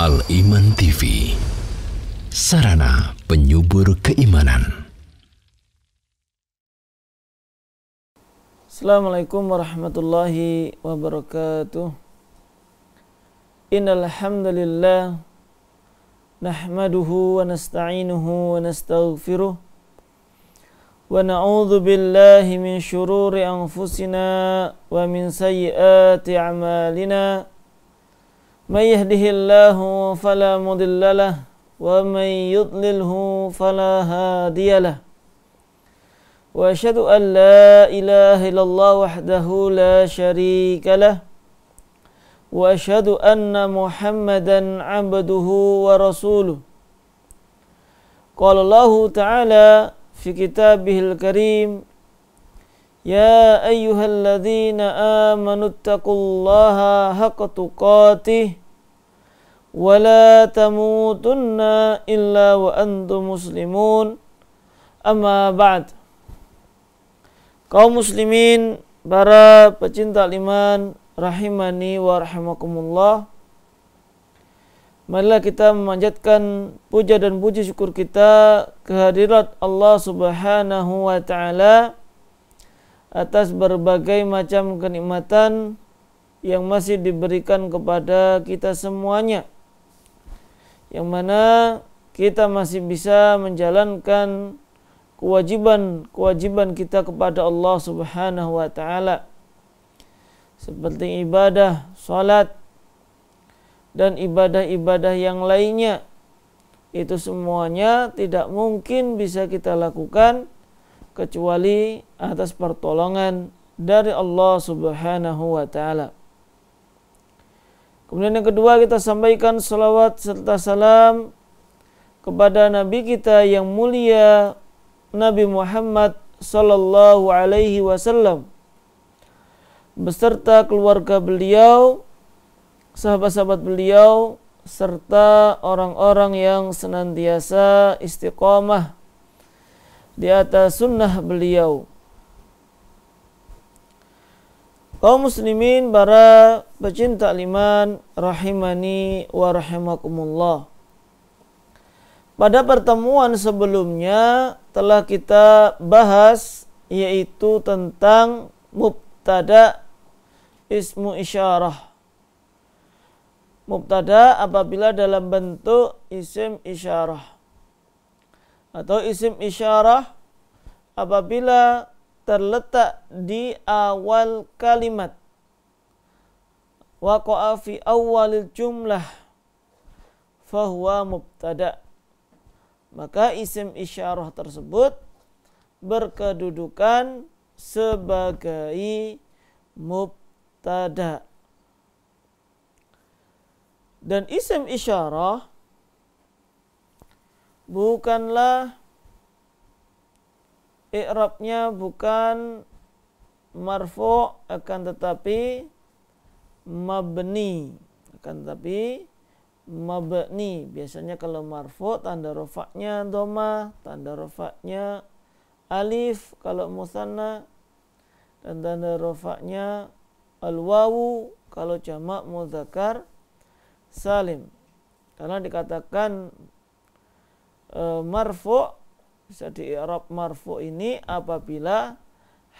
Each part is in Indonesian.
Al-Iman TV, sarana penyubur keimanan. Assalamualaikum warahmatullahi wabarakatuh. Innal hamdalillah nahmaduhu wa nasta'inuhu wa nastaghfiruh wa na'udzu billahi min syururi anfusina wa min sayyiati a'malina. May yahdihillahu fala mudilla lahu wa may yudlilhu fala hadiya lahu. Wa asyhadu an la ilaha illallah wahdahu la syarika lahu wa asyhadu anna Muhammadan 'abduhu wa rasuluh. Qala Allah Ta'ala fi kitabihil karim, ya ayyuhalladzina amanu taqullaha haqqa tuqatih wa la tamutunna illa wa antum muslimun. Amma ba'd. Kaum muslimin, para pecinta iman rahimani wa rahimakumullah, marilah kita memanjatkan puja dan puji syukur kita kehadirat Allah Subhanahu wa Ta'ala atas berbagai macam kenikmatan yang masih diberikan kepada kita semuanya, yang mana kita masih bisa menjalankan kewajiban kita kepada Allah Subhanahu wa Ta'ala, seperti ibadah, salat, dan ibadah-ibadah yang lainnya. Itu semuanya tidak mungkin bisa kita lakukan kecuali atas pertolongan dari Allah Subhanahu wa Ta'ala. Kemudian yang kedua, kita sampaikan salawat serta salam kepada Nabi kita yang mulia, Nabi Muhammad sallallahu alaihi wasallam, beserta keluarga beliau, sahabat-sahabat beliau, serta orang-orang yang senantiasa istiqamah di atas sunnah beliau. Kaum muslimin, para pecinta iman rahimani wa rahimakumullah, pada pertemuan sebelumnya telah kita bahas, yaitu tentang mubtada ismu isyarah. Mubtada apabila dalam bentuk isim isyarah, atau isim isyarah apabila terletak di awal kalimat, waqa'a fi awalil jumlah, fahuwa mubtada. Maka isim isyarah tersebut berkedudukan sebagai mubtada. Dan isim isyarah bukanlah i'rabnya bukan marfu', akan tetapi mabni. Biasanya kalau marfu' tanda rafa'nya dhamma, tanda rafa'nya alif kalau musanna, dan tanda rafa'nya al-wawu kalau jamak mudzakkar salim. Karena dikatakan marfu', bisa di-i'rab marfu' ini apabila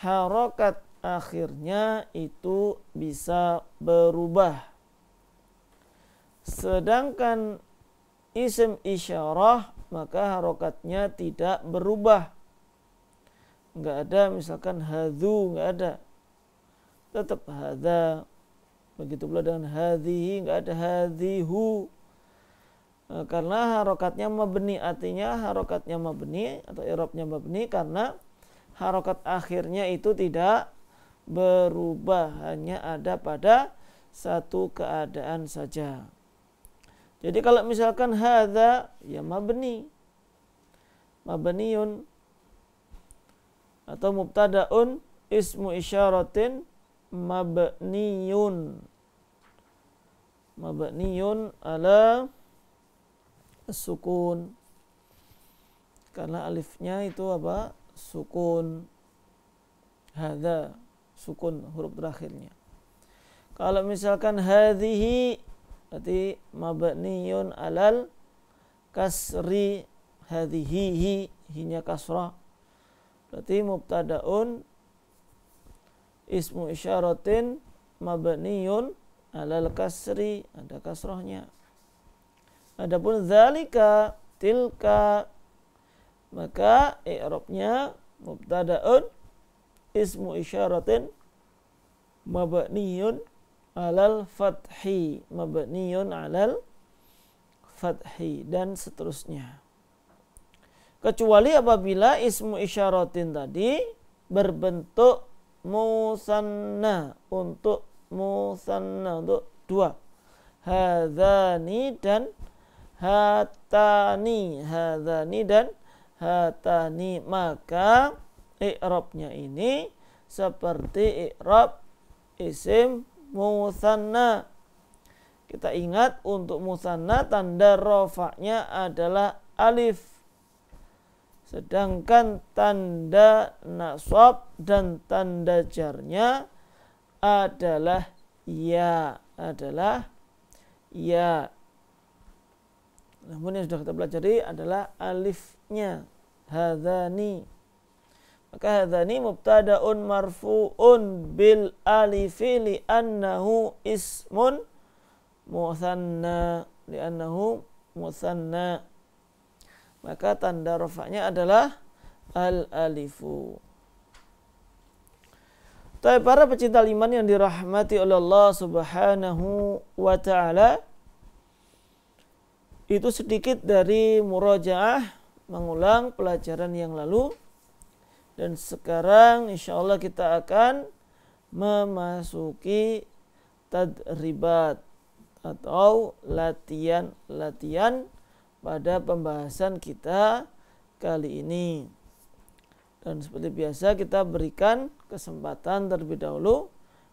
harokat akhirnya itu bisa berubah. Sedangkan isim isyarah maka harokatnya tidak berubah. Enggak ada misalkan hadzu, enggak ada, tetap hadza. Begitu pula dengan hadhihi, enggak ada hadhihu. Karena harokatnya mabni, artinya harokatnya mabni atau i'rabnya mabni karena harokat akhirnya itu tidak berubah, hanya ada pada satu keadaan saja. Jadi kalau misalkan hadza, ya mabniyun, atau mubtadaun ismu isyaratin mabniyun ala sukun, karena alifnya itu apa? Sukun. Hadza sukun huruf terakhirnya. Kalau misalkan hadhihi, berarti mabniyun alal kasri hadhihi, hinya kasrah. Berarti mubtadaun ismu isyaratin mabniyun alal kasri, ada kasrahnya. Adapun dzalika, tilka, maka i'rabnya mubtadaun ismu isyaratin mabniyun alal fathi, mabniyun alal fathi, dan seterusnya. Kecuali apabila ismu isyaratin tadi berbentuk musanna, untuk musanna, untuk dua. Hadzani dan hatani, hadzani dan hatani, maka i'rabnya ini seperti i'rab isim musanna. Kita ingat untuk musanna tanda rafa'nya adalah alif, sedangkan tanda nasab dan tanda jarnya adalah ya, adalah ya. Namun yang sudah kita pelajari adalah alifnya, hadzani. Maka hadzani mubtada'un marfu'un bil alifi li'annahu ismun musanna, li'annahu musanna. Maka tanda rafa'nya adalah al-alifu. Tapi para pecinta iman yang dirahmati oleh Allah Subhanahu wa ta'ala, itu sedikit dari murajaah, mengulang pelajaran yang lalu. Dan sekarang insyaallah kita akan memasuki tadribat atau latihan-latihan pada pembahasan kita kali ini. Dan seperti biasa kita berikan kesempatan terlebih dahulu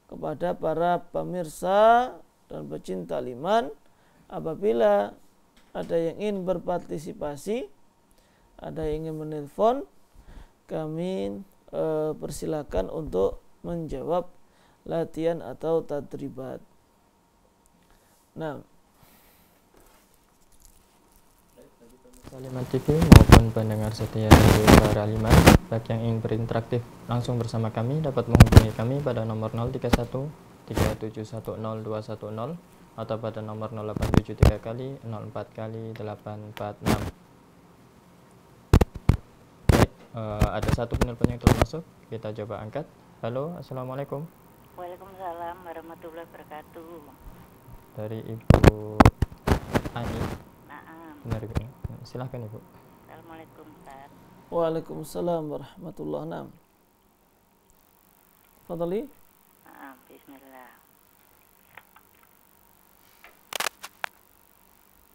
kepada para pemirsa dan pecinta iman, apabila ada yang ingin berpartisipasi, ada yang ingin menelpon, kami persilakan untuk menjawab latihan atau tadribat. Nah, Saliman TV maupun pendengar setia Radio Suara Liman, bagi yang ingin berinteraktif langsung bersama kami dapat menghubungi kami pada nomor 031 3710 210 atau pada nomor 0873 kali 04 kali 846. Ada satu penelpon yang telah masuk, kita coba angkat. Halo, assalamualaikum. Waalaikumsalam warahmatullahi wabarakatuh. Dari Ibu Ani. Naam. Benar Ibu. Silahkan Ibu. Assalamualaikum Ustaz. waalaikumsalam warahmatullahi wabarakatuh. Fadhali. Naam, bismillah.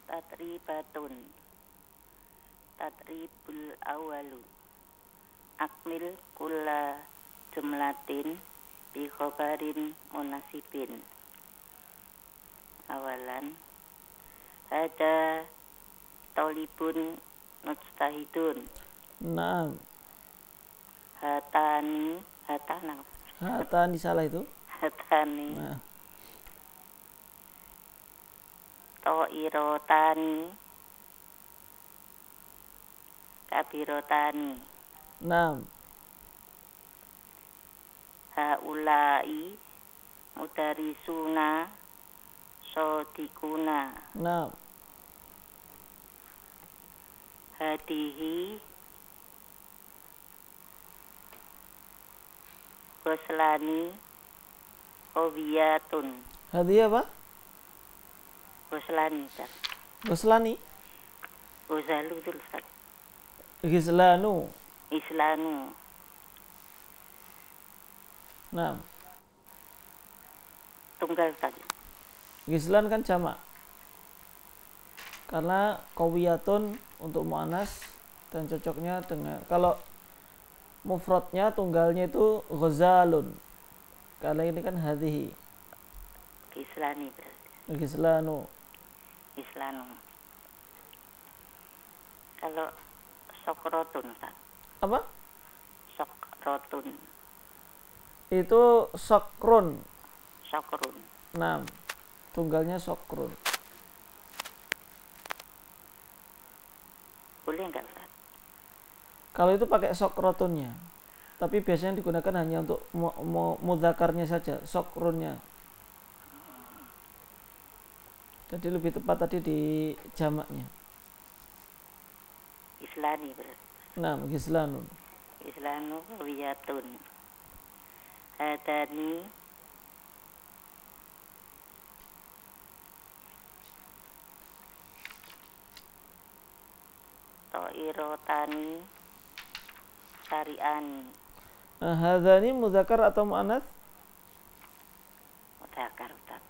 Tatribatun. Tatribul awalu. Akmil kulla jumlatin bi khobarin munasibin. Awalan, ada talibun mujtahidun. Naam. Hatani Salah itu. hatani Nah, to'irotani kabirotani. naam. Haulai mudarisuna sodikuna. Naam. Hadihi goslani qawiyatun. Hadiah apa? Goslani Ustaz. Goslani. Gozalu itu Ustaz. Gislanu. Islanu. Naam. Tunggal Ustaz. Gislan kan jamak. Karena qawiyatun untuk muannas dan cocoknya dengan, kalau mufradnya tunggalnya itu ghazalun. Kalau ini kan hadhihi. Islani berarti. Gislanu. Islanu. Kalau sokrotun Ustaz. Apa? Sokrotun. Itu sakrun. Sokrun. Naam. tunggalnya sokrun. Boleh nggak Ustaz? Kalau itu pakai sokrotunnya, tapi biasanya digunakan hanya untuk mudzakarnya saja, sokrunnya. Jadi lebih tepat tadi di jamaknya. Islani berarti. Nah, gislanun. Islanu wiyatun. Hadani to'irotani syari'ani. Nah, hadzani mudzakar atau muannats? Mudzakkar Ustaz.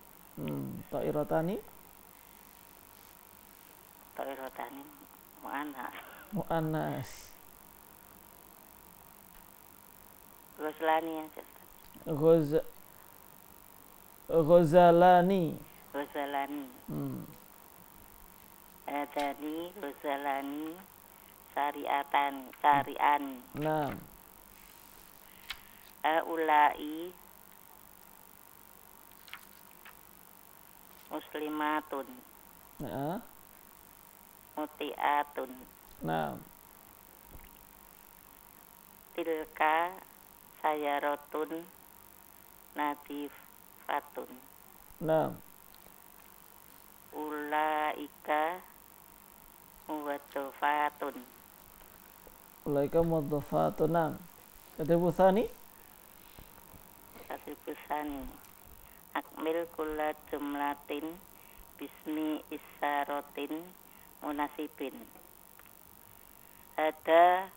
Ta'irotani To'irotani mu'annas. muannas. Ghuslani aja Ustaz. Ghazalani. Ghazalani. Hadani Ghazalani syari'an. Nah, Aulai muslimatun nah, mutiatun. nah, Tilka sayarotun nadifatun. nah. Ulaika muwaddofatun. Ulaika mudzafatun. Nah. Kata tsani Katribusani akmil kulla jumlatin bismi isyarotin munasibin. Ada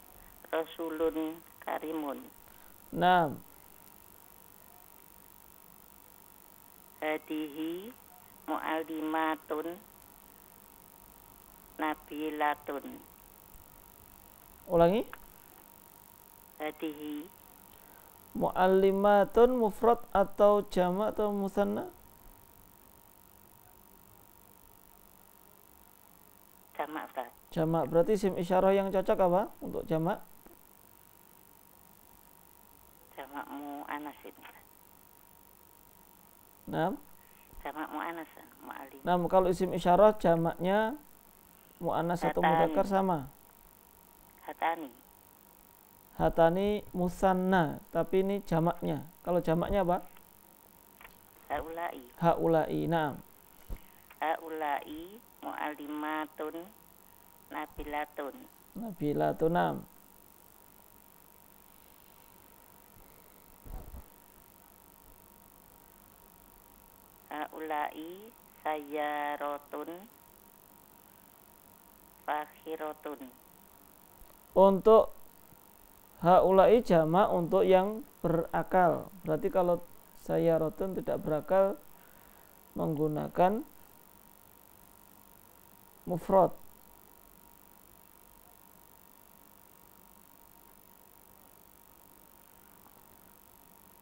rasulun karimun. nah, Hadihi mu'allimatun nabilatun. ulangi. Hadihi Muallimatun mufrad atau jamak atau musanna? jamak Ustaz. Jamak. Berarti isim isyarah yang cocok apa untuk jamak? Jamak mu'anas ini. Nah, Jamak mu'anas mu'allim. nah kalau isim isyarah jamaknya muannas atau Hatani. mudzakkar sama. Hatani Hatani musanna, tapi ini jamaknya. Kalau jamaknya apa? haulai. Haulai. Nah, Haulai mu'allimatun nabilatun. nabilatun. Nah, Haulai sayarotun fakhiratun. untuk haulai jamak untuk yang berakal. Berarti kalau sayaratun tidak berakal menggunakan mufrad.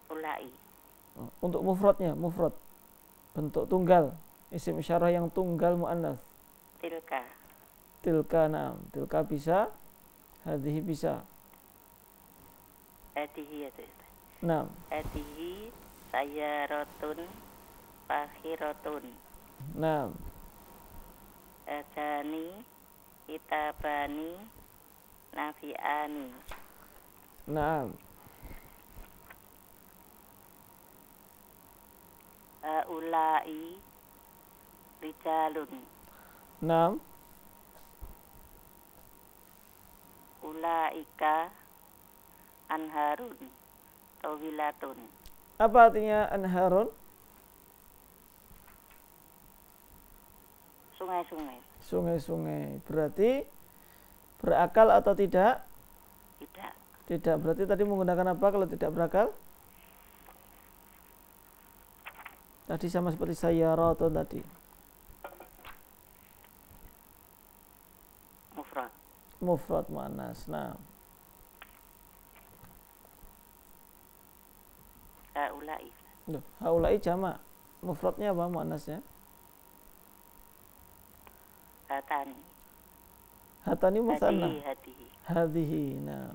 Ulai Untuk mufradnya, mufrad bentuk tunggal, isim isyarah yang tunggal muannas. tilka. Tilka, nah, tilka bisa, hadhihi bisa. Hadihi ya Ustaz. Nah, Hadihi sayarotun fakhiratun. nah, Hadani kitabani nafi'ani. nah, Haulai rijalun. nah. Ulaika anharun tawilatun. Apa artinya anharun? Sungai-sungai. Sungai-sungai. Berarti berakal atau tidak? Tidak. Tidak. Berarti tadi menggunakan apa kalau tidak berakal? Tadi sama seperti sayaratun tadi. Mufrad. Mufrad muannas. Nah, Haulai. haulai jamak. Mufradnya apa muannasnya? Hatani. Hatani musanna. Hadihi. Hadhihi. Nah,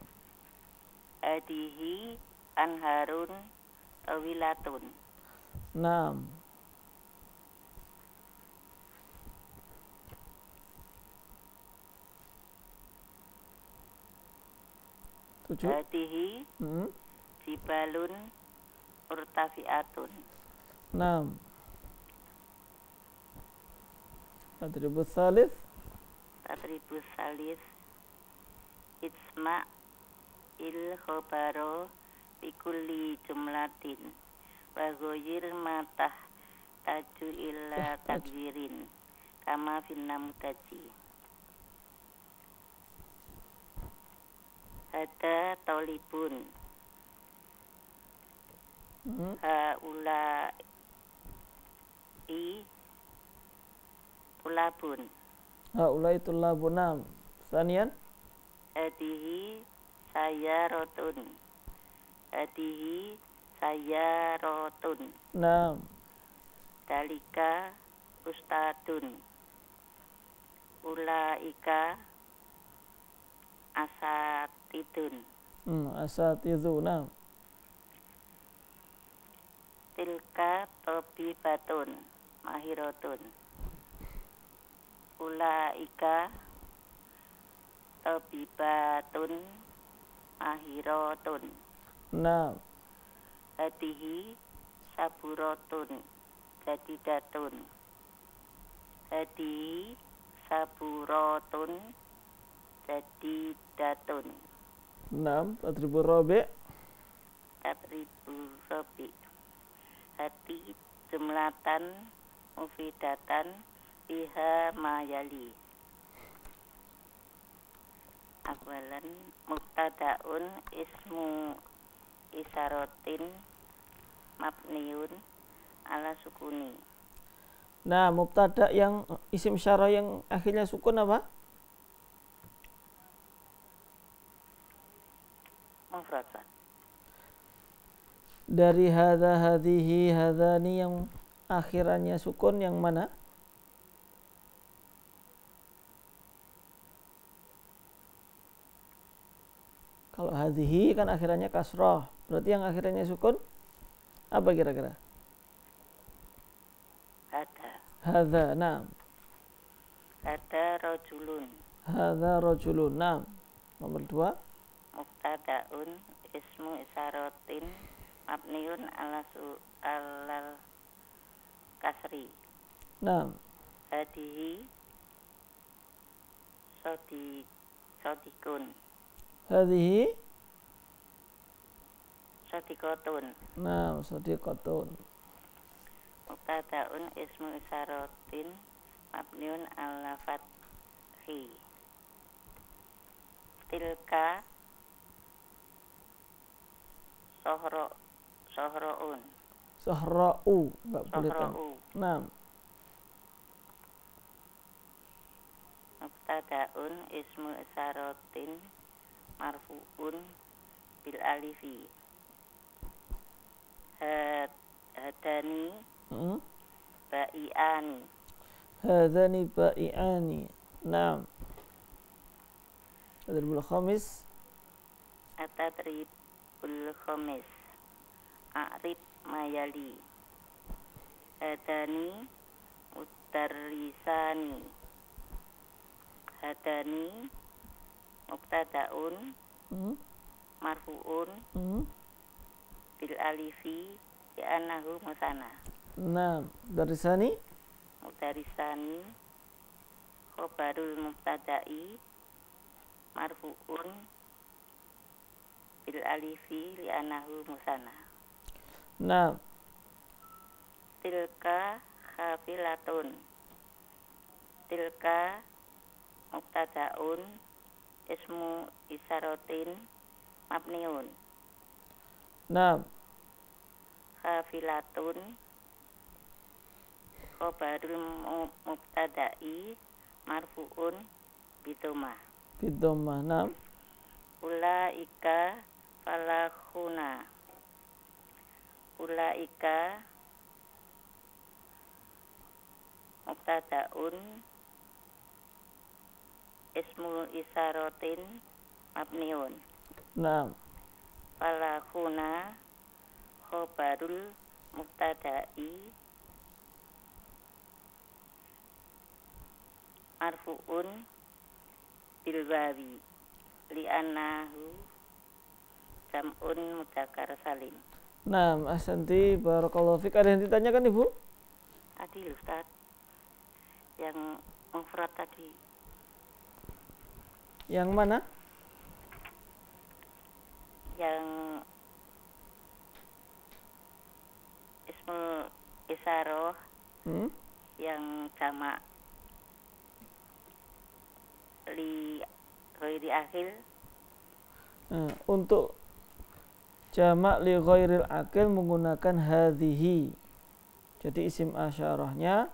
Hadihi anharun tawilatun. nah. 7. Hadihi jibalun murtafi'atun. 6. Tadribus salis. Tadribus salis Isma il khobaro bikulli jumlatin wa ghoyir matah taju illa takdirin kama finna mutaji. Hada tolibun haula i tulabun. Haulai tulabun. 6. Sanian. Hadihi sayarotun. Hadihi sayarotun. 6. Dalika ustadun. Ulaika asatidun. Asatidu. 6. Tilka tobibatun mahirotun. Ulaika tobibatun mahirotun. 6. Hadihi saburotun jadidatun. Hadihi saburotun jadidatun. 6. Tadribur rabi'. Tatribu robi. Hati jumlatan mufidatan biha mayali. Awalan mubtadaun ismu isarotin mabniun ala sukuni. Nah, mubtada yang isim syarah yang akhirnya sukun apa? Mufrad. Dari hadza, hadhihi, hadzani yang akhirannya sukun yang mana? Kalau hadhihi kan akhirannya kasrah. Berarti yang akhirannya sukun apa kira-kira? Hadza. Nah. Hadza rajulun. Hadza rajulun. Nah. Nomor 2. Mubtadaun ismu isaratin mabniun alal kasri. Nah. Hadihi sodikun. Hadhihi. Sodikotun. Nah, sodikotun. Mubtadaun ismu isaratin mabniun ala fathi. Tilka sohroun. Sohra'u. Enggak boleh kan. Sohra'u. Nah. Mubtadaun ismu isaratin marfu'un bil alifi. Hadani ba'iani. Hadani ba'iani. Nah. Tadribul khamis. Atadribul khamis. A'rib mayali. Hadani mudarrisani. Hadani mubtadaun marfu'un bil alifi di anahu musana. Nah, dari sani Mudarisani khobarul mubtada'i marfu'un bil alifi li anahu musana. Nah. Tilka khafilatun. Tilka mubtadaun ismu isaratin mabniun. Nah. Khafilatun khobarul mubtada'i marfu'un bidomah. Bidomah. Nah. Ulaika falahuna. Ulaika mubtadaun ismu isaratin mabniun. Nah. Falahuna khobarul mubtada'i marfu'un bil wawi li'annahu jam'un mudzakkar salim. Nah, ahsanti, barakallahu fik. Ada yang ditanyakan Ibu? Tadi Ustaz yang mufrad tadi. Yang mana? Yang ismul isaroh yang jamak li ghairi akhir. Nah, untuk jamak li ghairil akil menggunakan hadhihi. Jadi isim asyarahnya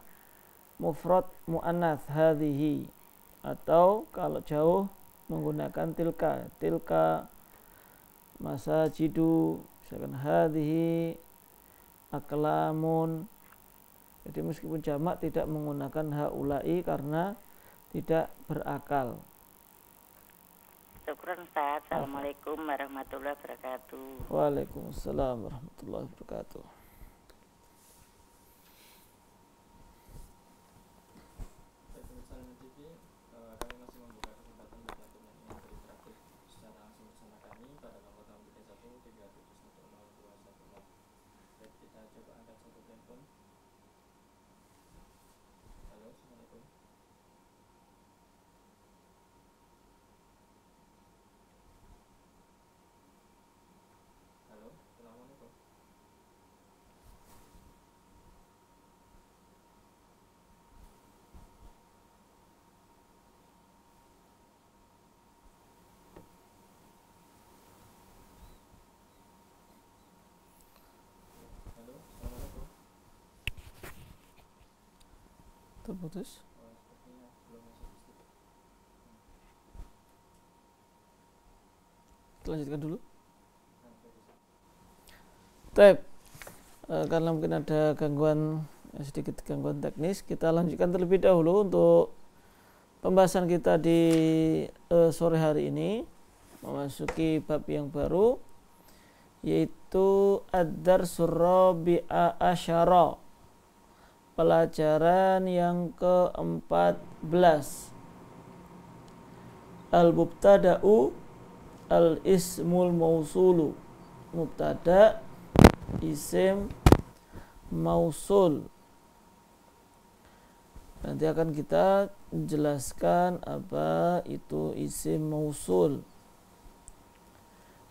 mufrad muannats hadhihi, atau kalau jauh menggunakan tilka masajidu, misalkan hadhihi aklamun. Jadi meskipun jamak tidak menggunakan haulai karena tidak berakal. Syukran Ustaz. Assalamualaikum warahmatullahi wabarakatuh. Waalaikumsalam warahmatullahi wabarakatuh. Kami masih membuka kesempatan bagi antum yang ingin berinteraktif secara langsung bersama kami pada nomor 63137100210. Baik, kita coba angkat satu telepon. Halo, assalamualaikum. Halo, assalamualaikum. Halo, assalamualaikum. Terputus. Sepertinya belum masuk di studio. Kita lanjutkan dulu. Baik, Ustaz. Baik. Karena mungkin ada sedikit gangguan teknis, kita lanjutkan terlebih dahulu untuk pembahasan kita di sore hari ini, memasuki bab yang baru, yaitu ad-darsur rabi'a asyara, pelajaran yang ke-14. Al-mubtada'u al-ismul mausulu. Mubtada, isim mausul. Nanti akan kita jelaskan apa itu isim mausul.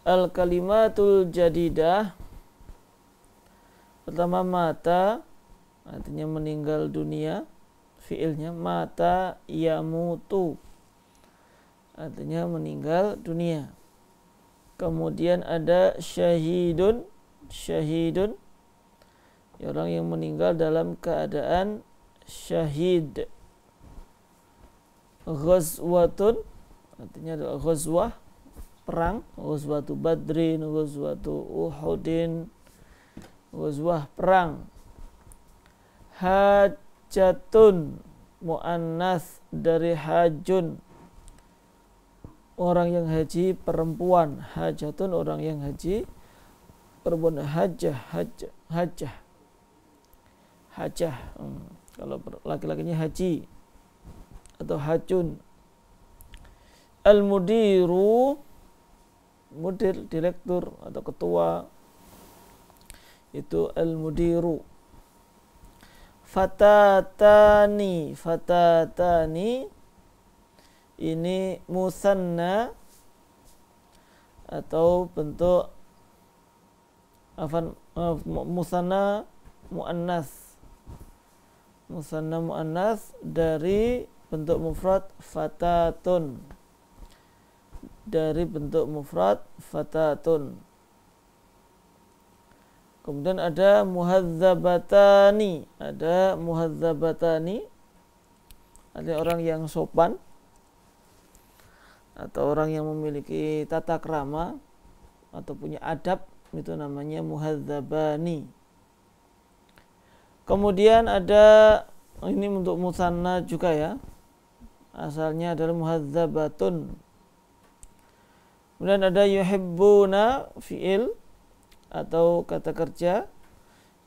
Al-kalimatul jadidah. Pertama mata, artinya meninggal dunia. Fiilnya mata yamutu, artinya meninggal dunia. Kemudian ada syahidun. Syahidun, orang yang meninggal dalam keadaan syahid. Ghazwatun, artinya adalah ghazwah, perang. Ghazwatu badrin, ghazwatu uhudin, ghazwah perang. Hajatun, muannas dari hajun, orang yang haji perempuan. Hajatun, orang yang haji perempuan. Hajah. Kalau laki-lakinya haji atau hajun. Al-mudiru, mudir, direktur atau ketua, itu al-mudiru. Fatatani, ini musanna atau bentuk musanna muannas. Musanna muannas dari bentuk mufrad fatatun. Dari bentuk mufrad fatatun. Kemudian ada muhadzabatani. Ada muhadzabatani, ada orang yang sopan atau orang yang memiliki tata krama atau punya adab, itu namanya muhadzabani. Kemudian ada, ini untuk musanna juga ya, asalnya adalah muhadzabatun. Kemudian ada yuhibbuna, fiil atau kata kerja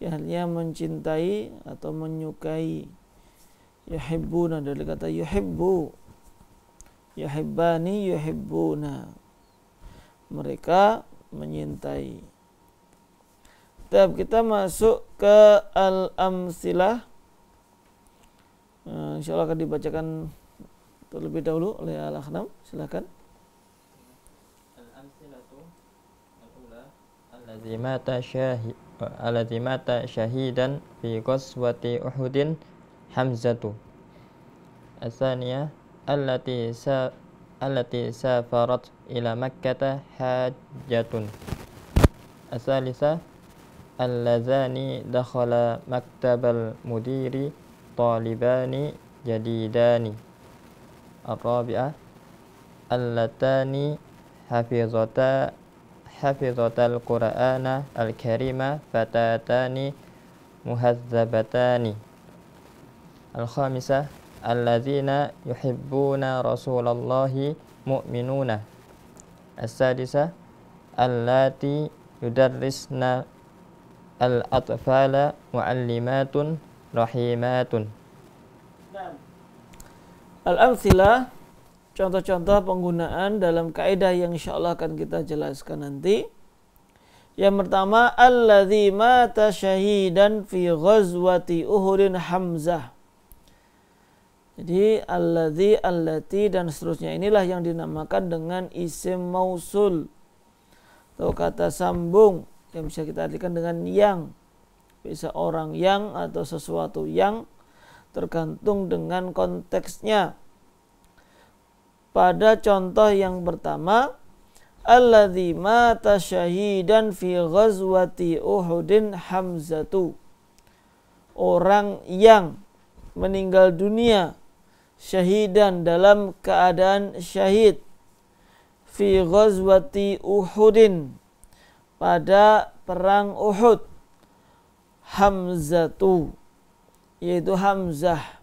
yang artinya mencintai atau menyukai. Yuhibbuna dari kata yuhibbu. Yuhibbani yuhibbuna. Mereka menyintai. Kita masuk ke al-amsilah. Insyaallah akan dibacakan terlebih dahulu oleh Al-Akhnam. Silakan. Al-amsilatu al-ula alladzi mata syahidan fi ghazwati Uhudin Hamzatu. As-tsaniyah allati safarat ila Makkah hajjatun. As-tsalitsah alladzani dakhala maktabal mudiri talibani jadidani. Ar-rabi'ah allatani hafizatal qur'ana al-karima fatatani muhazzabatani. Al-khamisah alladzina yuhibbuna rasulallahi mu'minuna. As-sadisah allati yudarrisna al-atfala muallimatun rahimatun. Al-amsilah, contoh-contoh penggunaan dalam kaidah yang insyaallah akan kita jelaskan nanti. Yang pertama, alladzi mata syahidan fi ghazwati Uhudin Hamzah. Jadi alladzi, allati dan seterusnya inilah yang dinamakan dengan isim mausul atau kata sambung yang bisa kita artikan dengan yang. Bisa orang yang atau sesuatu yang, tergantung dengan konteksnya. Pada contoh yang pertama, alladzi mata syahidan fi ghazwati Uhudin Hamzatu. Orang yang meninggal dunia syahidan dalam keadaan syahid fi ghazwati Uhudin pada perang Uhud Hamzatu, yaitu Hamzah.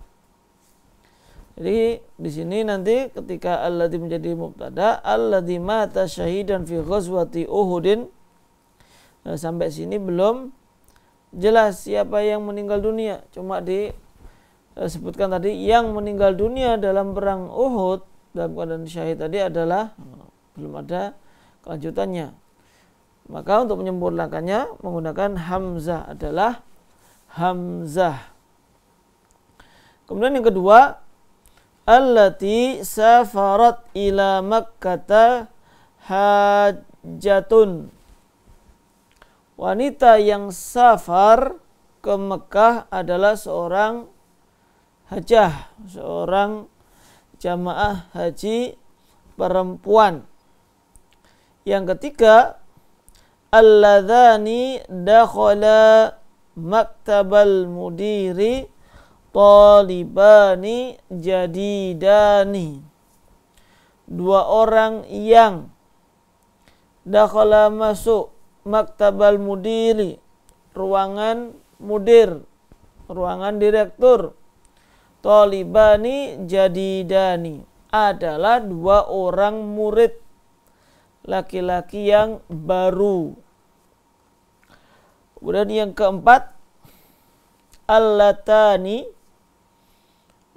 Jadi di sini nanti ketika alladzi menjadi mubtada, alladzi mata syahidan fi ghazwati Uhudin, sampai sini belum jelas siapa yang meninggal dunia, cuma disebutkan tadi yang meninggal dunia dalam perang Uhud dalam keadaan syahid tadi adalah belum ada kelanjutannya. Maka untuk menyempurnakannya menggunakan hamzah adalah hamzah. Kemudian yang kedua, allati safarat ila Makkah hajjatun. Wanita yang safar ke Mekah adalah seorang hajjah, seorang jamaah haji perempuan. Yang ketiga, alladzani dakhala maktabal mudiri talibani jadidani. Dua orang yang dakhala masuk maktabal mudiri, ruangan mudir, ruangan direktur, talibani jadidani, adalah dua orang murid laki-laki yang baru. Kemudian yang keempat, allatani,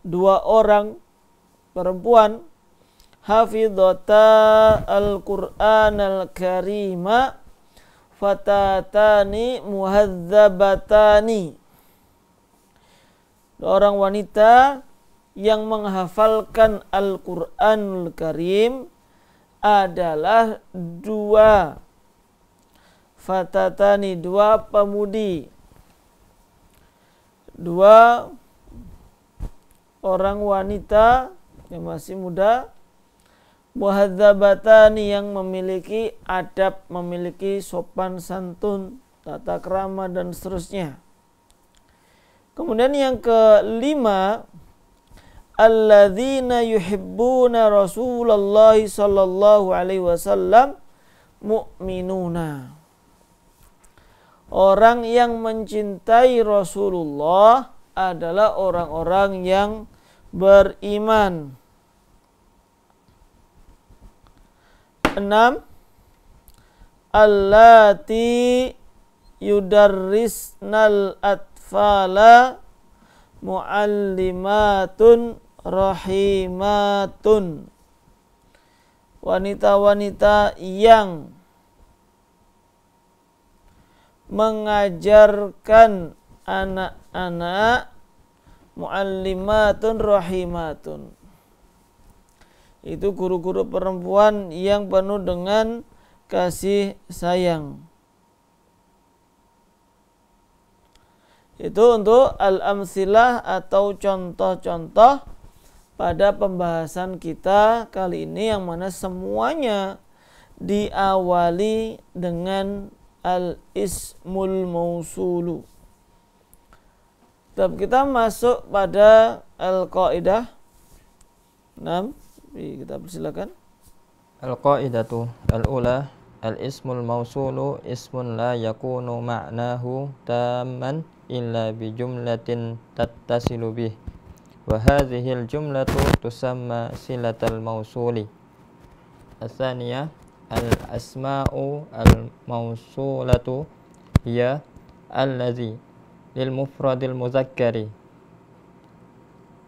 dua orang perempuan, hafidhata al-Qur'an al-karima fatatani muhazzabatani. Dua orang wanita yang menghafalkan Al-Qur'an al-Karim adalah dua fatatani, dua pemudi, dua orang wanita yang masih muda, muhadzabatani, yang memiliki adab, memiliki sopan santun, tata krama dan seterusnya. Kemudian yang kelima, alladzina yuhibbuna Rasulullah sallallahu alaihi wasallam mu'minuna. Orang yang mencintai Rasulullah adalah orang-orang yang beriman. 6. Allati yudarrisnal atfala muallimatun rahimatun. Wanita-wanita yang mengajarkan anak-anak, muallimatun rahimatun. Itu guru-guru perempuan yang penuh dengan kasih sayang. Itu untuk al-amsilah atau contoh-contoh pada pembahasan kita kali ini, yang mana semuanya diawali dengan al-ismul mausulu. Kita masuk pada al-qaidah 6. Kita persilakan. Al-qaidatu al-ula al-ismul mausulu ismun la yakunu ma'nahu tamman illa bi jumlatin tattasilu bih. Wa hadhil jumlatu tusamma silatal mausuli. As-saniyah al-asma'u al-mausulatu hiya allazi lil mufradil muzakkari,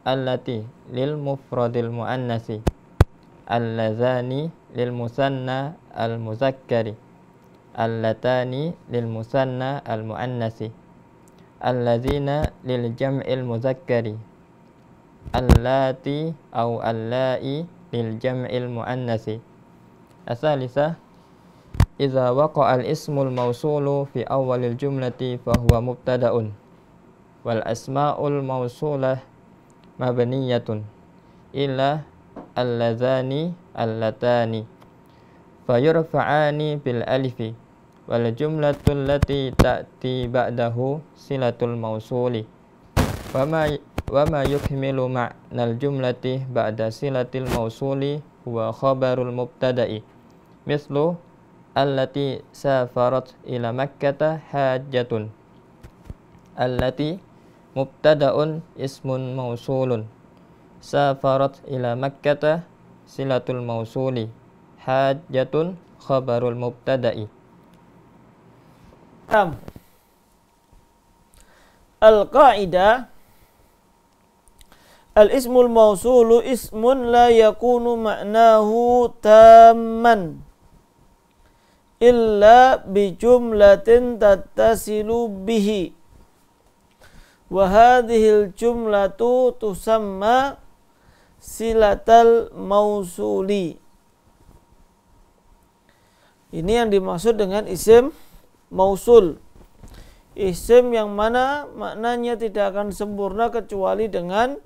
allati lil mufradil muannasi, allazani lil musanna al muzakkari, allatani lil musanna al muannasi, allazina lil jam'il muzakkari, allati au allai lil jam'il muannasi. As-salisah idza waqa'a al-ismul mausulu fi awwalil jumlati fa huwa mubtada'un wal asma'ul mausulah mabniyatun illa allazani allatani fayurfa'ani bil alifi wal jumlatul lati ta'ti ba'dahu silatul mausuli wa ma yukmilu ma'nal jumlati ba'da silatil mausuli huwa khabarul mubtada'i mislu allati safarat ila makkata hajjatun. Allati mubtada'un ismun mausulun, safarat ila makkata silatul mausuli, hajjatun khabarul mubtada'i. Al-qaidah al-ismul mausulu ismun la yakunu ma'nahu tamman illa bi jumlatin tattasilu bihi. Wa hadhil jumlatu tusamma silatal mausuli. Ini yang dimaksud dengan isim mausul. Isim yang mana maknanya tidak akan sempurna kecuali dengan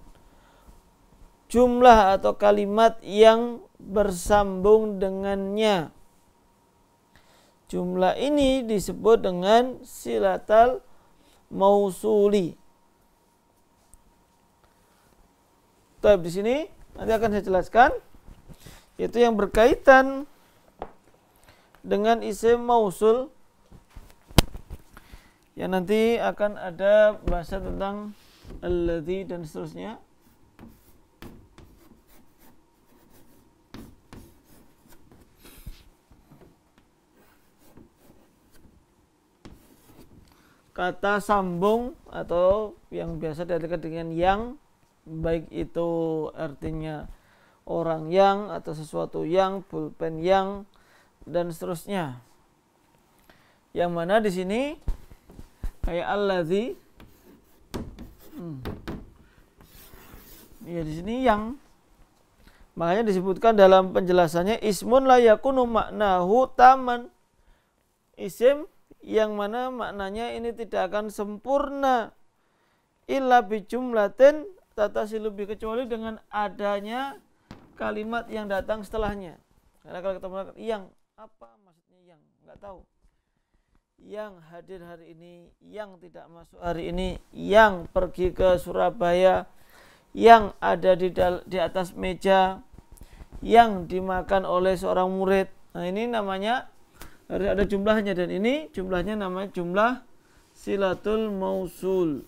jumlah atau kalimat yang bersambung dengannya. Jumlah ini disebut dengan silatal mausuli. Di sini nanti akan saya jelaskan, yaitu yang berkaitan dengan isim mausul, yang nanti akan ada bahasa tentang alladzi dan seterusnya. Kata sambung atau yang biasa diartikan dengan yang, baik itu artinya orang yang atau sesuatu yang, pulpen yang, dan seterusnya. Yang mana di sini kayak allazi, ya di sini yang, makanya disebutkan dalam penjelasannya ismun la yakunu maknahu taman, isim yang mana maknanya ini tidak akan sempurna illa bi jumlatin tatasilu bi, kecuali dengan adanya kalimat yang datang setelahnya. Karena kalau kita mengatakan yang, apa maksudnya yang? Enggak tahu. Yang hadir hari ini, yang tidak masuk hari ini, yang pergi ke Surabaya, yang ada di atas meja, yang dimakan oleh seorang murid. Nah, ini namanya harus ada jumlahnya, dan ini jumlahnya namanya jumlah silatul mausul.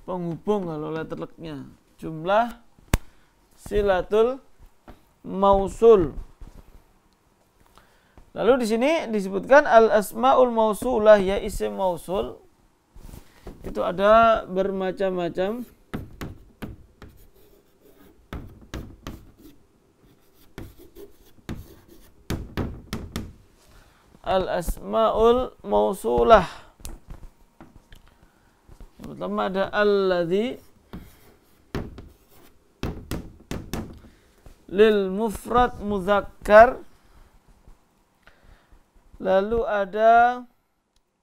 Penghubung kalau letterleknya. Jumlah silatul mausul. Lalu di sini disebutkan al-asmaul mausulah, ya isim mausul. Itu ada bermacam-macam. al-asmaul mausulah. Yang pertama ada alladzi lil mufrad muzakkar. Lalu ada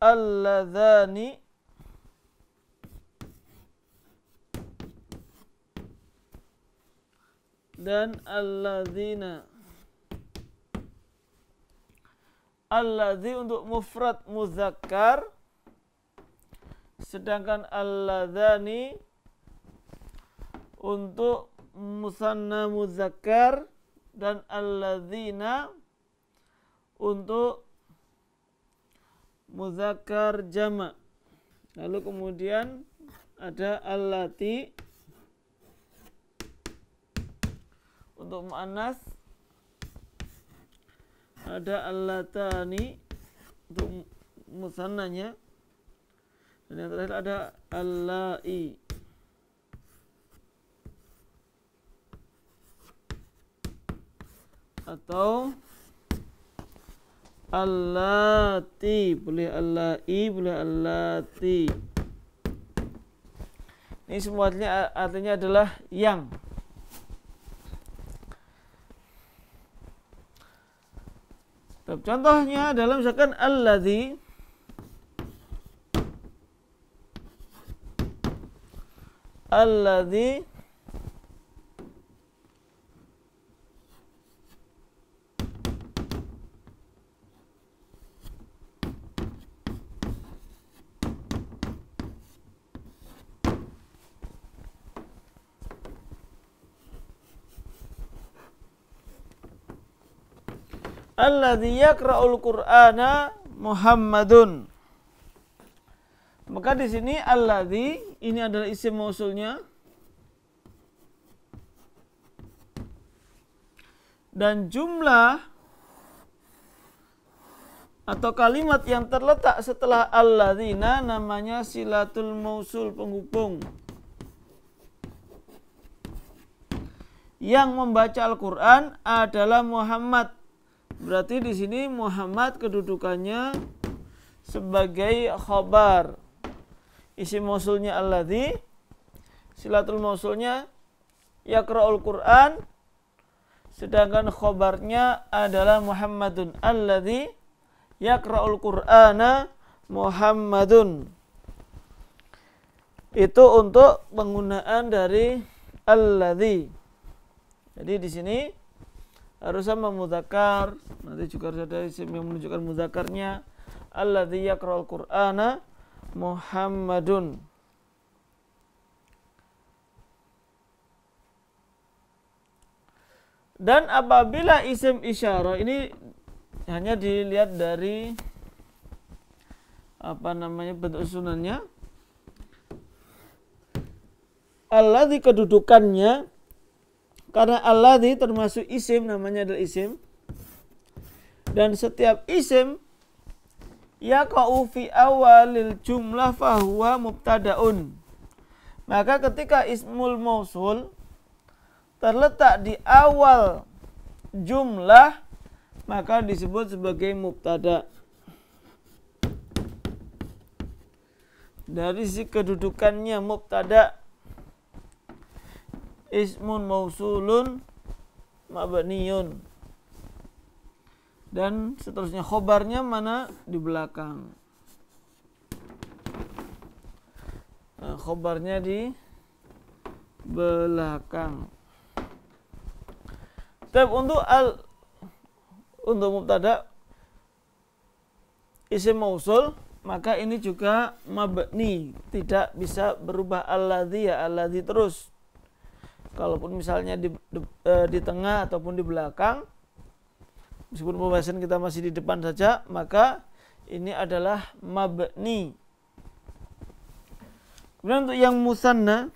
alladzani dan alladzina. Alladzi untuk mufrad muzakkar, sedangkan alladzani untuk musanna muzakkar, dan alladzina untuk muzakkar jama'. Lalu kemudian ada allati untuk muannas, ada allatani untuk musannanya, dan yang terakhir ada allai. Atau allati, boleh allai, boleh allati. Ini semuanya artinya adalah yang. Contohnya dalam misalkan alladzi, alladzi yaqra'ul Qur'ana Muhammadun. Maka di sini alladzi ini adalah isim mausulnya, dan jumlah atau kalimat yang terletak setelah alladzina namanya silatul mausul, penghubung. Yang membaca Al-Qur'an adalah Muhammad. Berarti di sini Muhammad kedudukannya sebagai khabar. Isim mausulnya alladzi, silatul mausulnya yaqra'ul Qur'an, sedangkan khabarnya adalah Muhammadun. Alladzi yaqra'ul Qur'ana Muhammadun. Itu untuk penggunaan dari alladzi. Jadi di sini harus sama mudzakkar, nanti juga harus ada isim yang menunjukkan mudzakarnya. Alladzi yaqra'ul Qur'ana Muhammadun. Dan apabila isim isyarah ini hanya dilihat dari bentuk susunannya, alladzi kedudukannya, karena alladzi termasuk isim, namanya adalah isim, dan setiap isim yaqa'u fi awalil jumlah fahuwa mubtada'un. Maka ketika ismul mausul terletak di awal jumlah, maka disebut sebagai mubtada. Dari sisi kedudukannya mubtada, ismun mausulun mabniyun, dan seterusnya khobarnya mana di belakang. Nah, khobarnya di belakang. Tapi untuk mubtada isim mausul, maka ini juga mabni, tidak bisa berubah alladzi, ya alladzi terus. Kalaupun misalnya di tengah ataupun di belakang, meskipun pembahasan kita masih di depan saja, maka ini adalah mabni. Kemudian untuk yang musanna,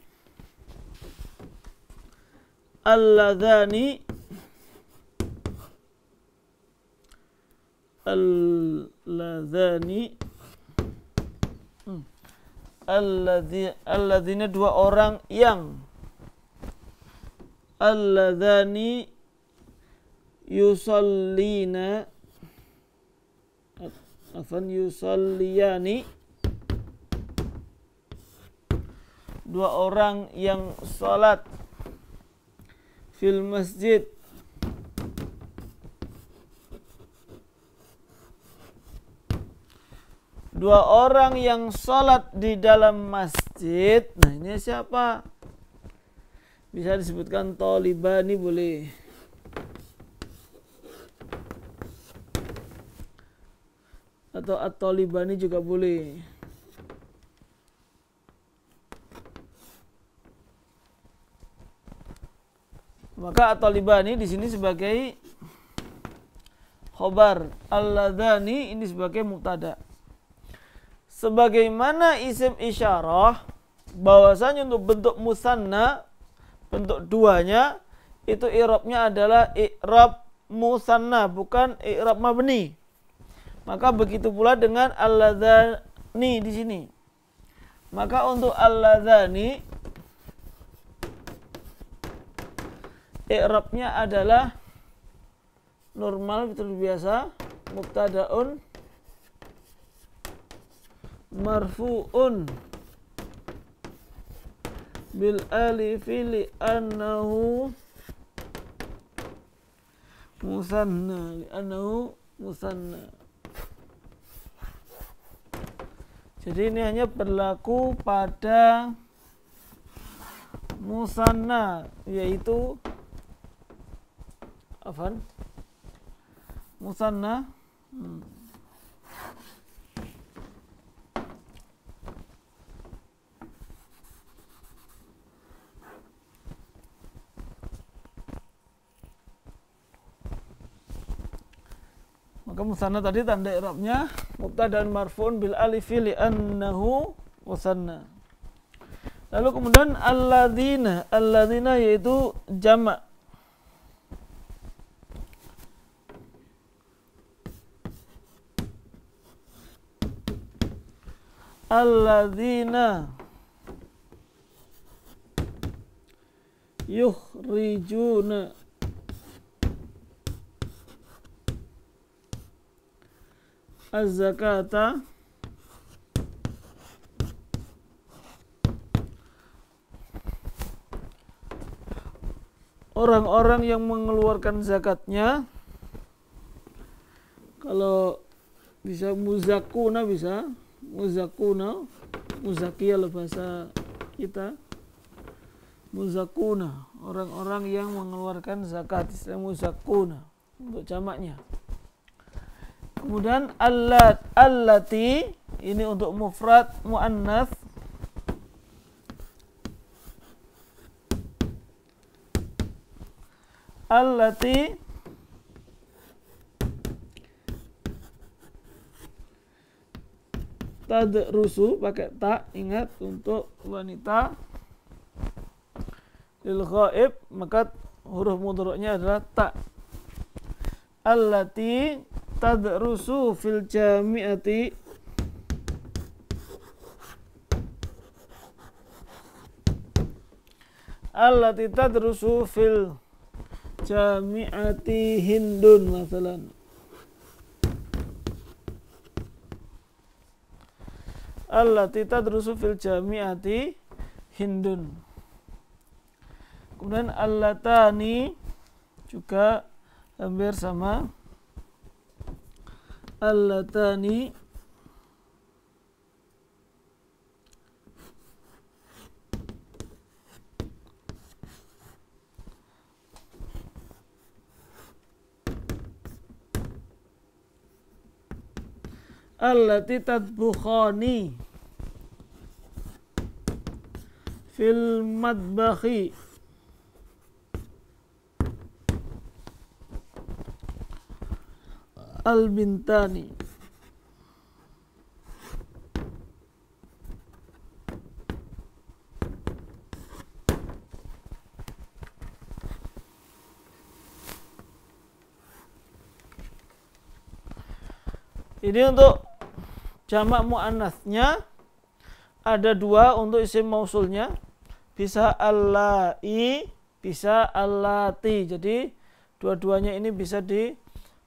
alladzani, alladzina dua orang yang, alladzani yusallina, afan yusalliyani, dua orang yang salat fil masjid, dua orang yang salat di dalam masjid. Nah, ini siapa? Bisa disebutkan tolibani boleh. Atau at-tolibani juga boleh. Maka at-tolibani di sini sebagai khobar, al-ladhani ini sebagai mubtada. Sebagaimana isim isyarah, bahwasanya untuk bentuk musanna, bentuk duanya, itu i'rabnya adalah i'rab musanna, bukan i'rab mabni. Maka begitu pula dengan al-ladhani di sini. Maka untuk al-ladhani, i'rabnya adalah normal, betul biasa, mubtadaun marfu'un bil alifi li annahu musanna, Jadi ini hanya berlaku pada musanna, yaitu afan musanna maka musanna tadi tanda i'rabnya mubtada'un marfu'un bil alifi li annahu musanna. Lalu kemudian alladzina yaitu jamak. Alladzina yukhrijuna az-zakata orang-orang yang mengeluarkan zakatnya. Kalau bisa muzakuna, bisa muzakuna, muzakia lah bahasa kita, muzakuna, orang-orang yang mengeluarkan zakat, istilah muzakuna untuk jamaknya. Kemudian allati ini untuk mufrad muannats, allati tadrusu pakai ta, ingat untuk wanita, lil ghaib maka huruf mudhari'nya adalah ta. Allati tadrusu fil jami'ati allati tadrusu fil jami'ati Hindun masalan. Allati tadrusu fil jami'ati Hindun. Kemudian allatani juga hampir sama. Allatani allati tadbukhani fil madbakhi al-bintani. Ini untuk jamak muannasnya ada dua, untuk isim mausulnya bisa allai, bisa allati. Jadi dua-duanya ini bisa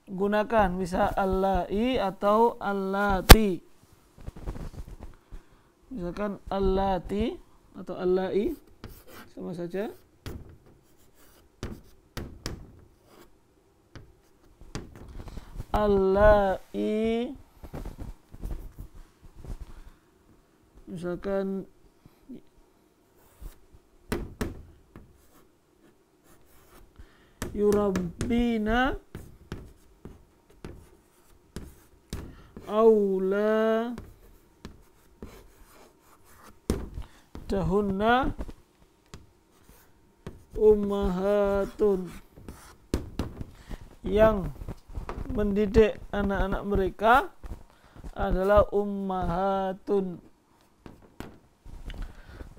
gunakan, bisa allai atau allati. Misalkan allati atau allai sama saja. Allai misalkan yurabbina aula dahunna ummahatun, yang mendidik anak-anak mereka adalah ummahatun.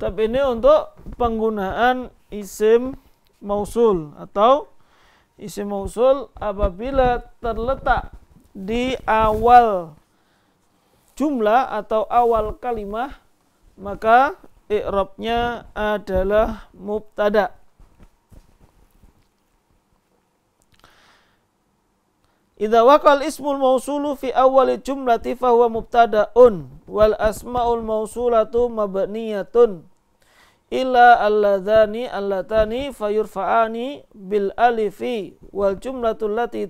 Tapi ini untuk penggunaan isim mausul atau isim mausul apabila terletak di awal jumlah atau awal kalimah, maka i'rabnya adalah mubtada. Idza waqal ismul mausulu fi awwali jumlati fa huwa mubtada'un wal asmaul mausulatu mabniyatun illa alladzani allatani fayurfa'ani bil alifi wal jumlatul lati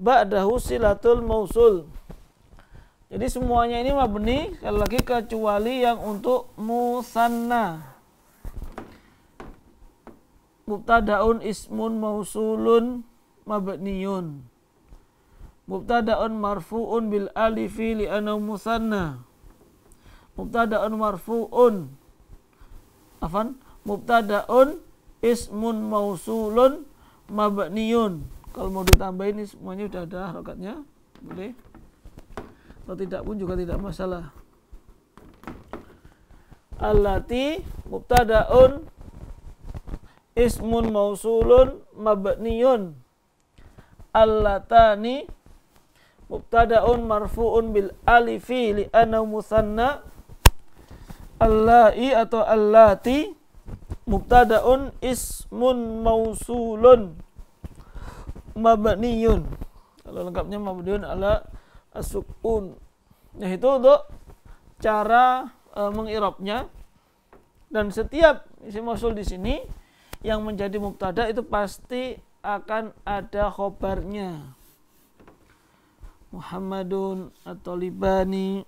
ba'dahu silatul mausul. Jadi semuanya ini mabni, sekali lagi kecuali yang untuk musanna. Mubtada'un ismun mausulun mabniyun. Mubtada'un marfu'un bil alifi li'annahu musanna. Mubtada'un marfu'un mubtada'un ismun mausulun mabniyun. Kalau mau ditambahin ini semuanya sudah ada harokatnya, boleh. Kalau tidak pun juga tidak masalah. Allati mubtada'un ismun mausulun mabniyun. Allatani mubtada'un marfu'un bil alifi li'annahu musanna. Allai atau allati mubtada'un ismun mausulun mabniyun. Kalau lengkapnya mabniyun ala as-sukun. Nah, itu untuk cara mengirabnya. Dan setiap isim mausul di sini yang menjadi mubtada itu pasti akan ada khobarnya. Muhammadun atau Libani,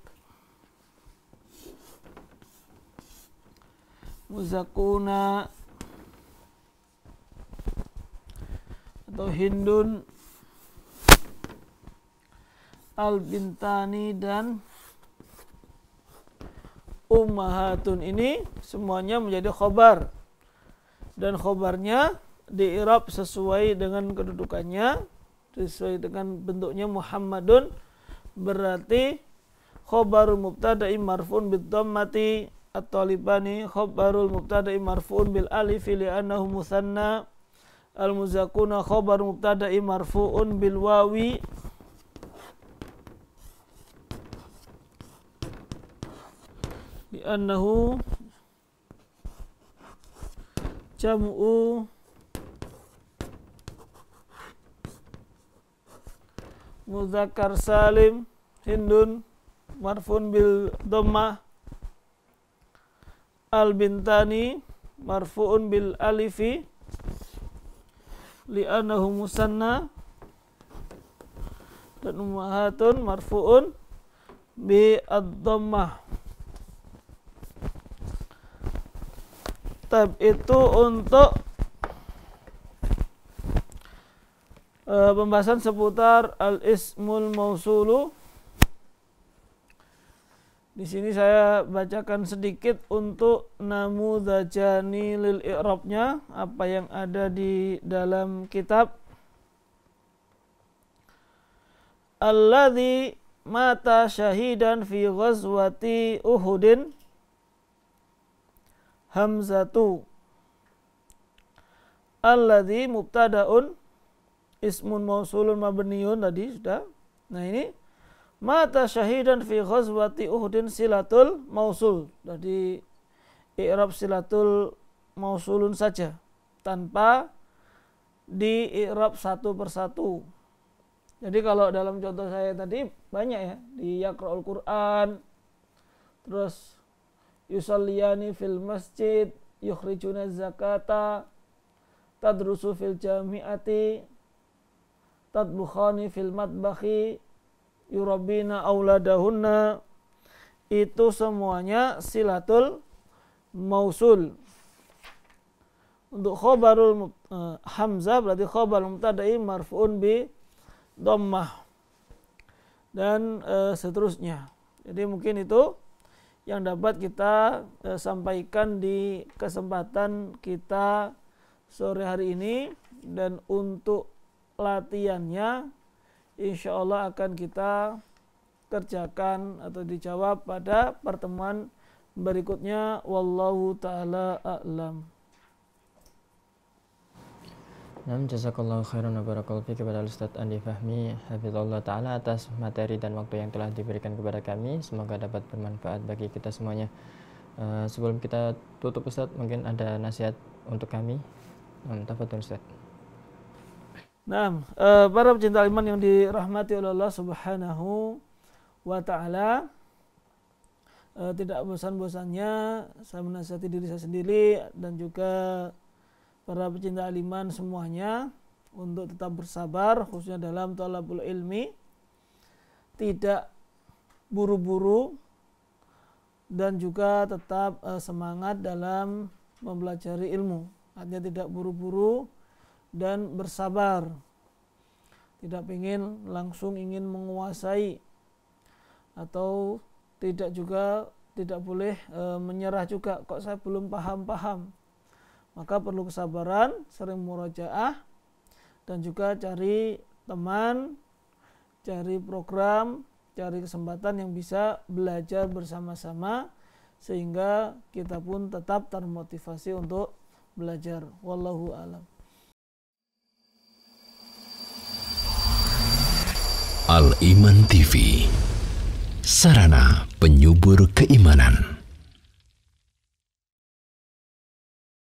Muzakuna atau Hindun, Al-Bintani dan Ummahatun, ini semuanya menjadi khobar. Dan khobarnya di'irab sesuai dengan kedudukannya, sesuai dengan bentuknya. Muhammadun berarti khobarul mubtada'i marfu'un bid dhammati, at-talibani khobarul mubtada'i marfu'un bil alifi li'annahu musanna, al-muzakuna khobarul mubtada'i marfu'un bil wawi, li'annahu jam'u muzakkar salim. Hindun marfu'un bil dhammah, al-bintani marfu'un bil alifi li'annahu musanna, dan ummahatun marfu'un bi ad-dhammah. Tab itu untuk pembahasan seputar al-ismul mausulu. Di sini saya bacakan sedikit untuk namudhajani lil i'rabnya, apa yang ada di dalam kitab. Alladzi mata syahidan fi ghazwati Uhudin hamzatu. Alladzi mubtada'un ismun mausulun mabniyun, tadi sudah. Nah, ini mata syahidan fi ghazwati Uhudin silatul mausul. Jadi i'rab silatul mausulun saja tanpa di i'rab satu persatu. Jadi kalau dalam contoh saya tadi banyak ya, di yaqra'ul Quran, terus yusalliyani fil masjid, yukhrijuna zakata, tadrusu fil jami'ati, tadbukhani fil matbakhi, yurabbina auladahunna. Itu semuanya silatul mausul. Untuk khobarul hamzah berarti khobarul mubtada'i marfu'un bi dhammah dan seterusnya. Jadi mungkin itu yang dapat kita sampaikan di kesempatan kita sore hari ini, dan untuk latihannya insya Allah akan kita kerjakan atau dijawab pada pertemuan berikutnya. Wallahu ta'ala a'lam. Jazakallahu khairan wa barakallahu fiik kepada Ustaz Andi Fahmi hafizallahu taala atas materi dan waktu yang telah diberikan kepada kami. Semoga dapat bermanfaat bagi kita semuanya. Sebelum kita tutup Ustaz, mungkin ada nasihat untuk kami. Tafadhol Ustaz. Nah, para pecinta iman yang dirahmati oleh Allah Subhanahu wa taala, tidak bosan-bosannya saya menasihati diri saya sendiri dan juga para pecinta iman semuanya untuk tetap bersabar, khususnya dalam thalabul ilmi, tidak buru-buru, dan juga tetap semangat dalam mempelajari ilmu. Artinya tidak buru-buru dan bersabar, tidak langsung ingin menguasai, atau tidak boleh menyerah juga, kok saya belum paham. Maka perlu kesabaran, sering murojaah, dan juga cari teman, cari program, cari kesempatan yang bisa belajar bersama-sama, sehingga kita pun tetap termotivasi untuk belajar. Wallahu a'lam. Al-Iman TV, sarana penyubur keimanan.